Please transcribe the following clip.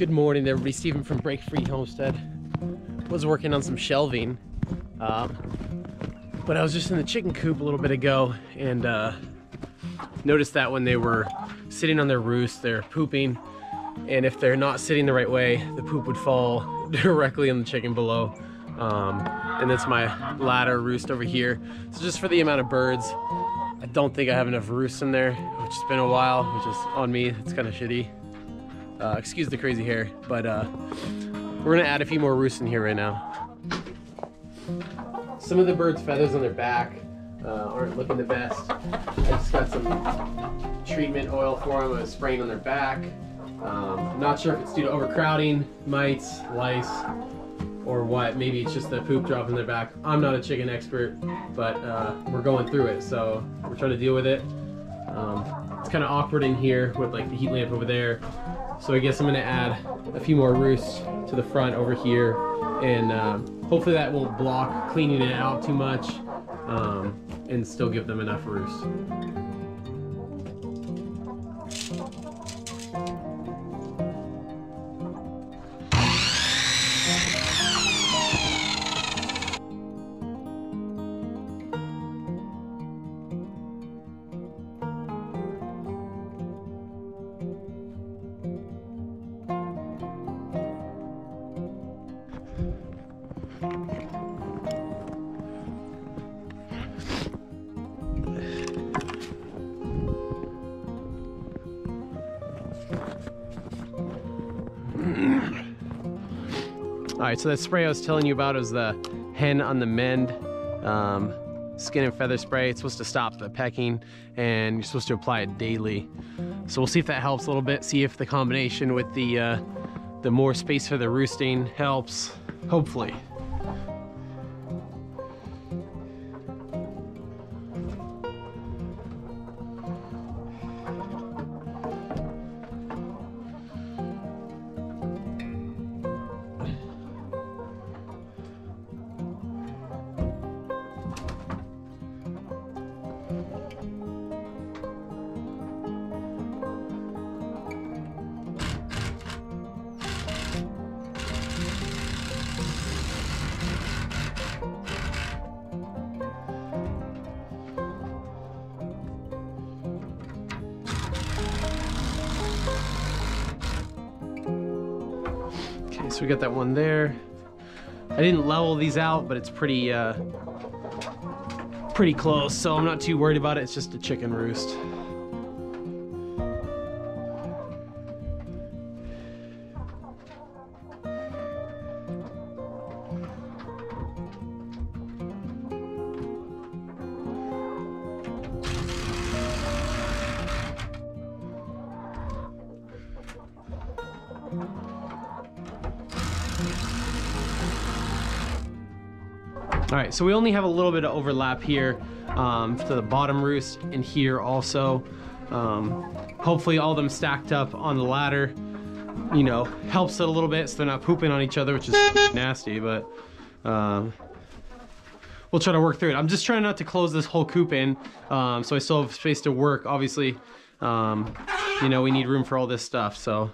Good morning everybody, Stephen from Break Free Homestead. Was working on some shelving, but I was just in the chicken coop a little bit ago and noticed that when they were sitting on their roost, they're pooping, and if they're not sitting the right way, the poop would fall directly on the chicken below. And that's my ladder roost over here. So just for the amount of birds, I don't think I have enough roosts in there, which has been a while, which is on me. It's kind of shitty. Excuse the crazy hair, but we're gonna add a few more roosts in here right now. Some of the birds' feathers on their back aren't looking the best. I just got some treatment oil for them. I was spraying on their back. I'm not sure if it's due to overcrowding, mites, lice, or what. Maybe it's just the poop dropping their back. I'm not a chicken expert, but we're going through it, so we're trying to deal with it. It's kind of awkward in here with like the heat lamp over there. So I guess I'm gonna add a few more roosts to the front over here, and hopefully that won't block cleaning it out too much, and still give them enough roosts. Alright, so that spray I was telling you about is the Hen on the Mend skin and feather spray. It's supposed to stop the pecking, and you're supposed to apply it daily. So we'll see if that helps a little bit, see if the combination with the more space for the roosting helps, hopefully. So we got that one there. I didn't level these out, but it's pretty close, so I'm not too worried about it. It's just a chicken roost. All right, so we only have a little bit of overlap here to the bottom roost and here also. Hopefully all of them stacked up on the ladder, you know, helps it a little bit so they're not pooping on each other, which is nasty, but we'll try to work through it. I'm just trying not to close this whole coop in, so I still have space to work. Obviously, you know, we need room for all this stuff, so.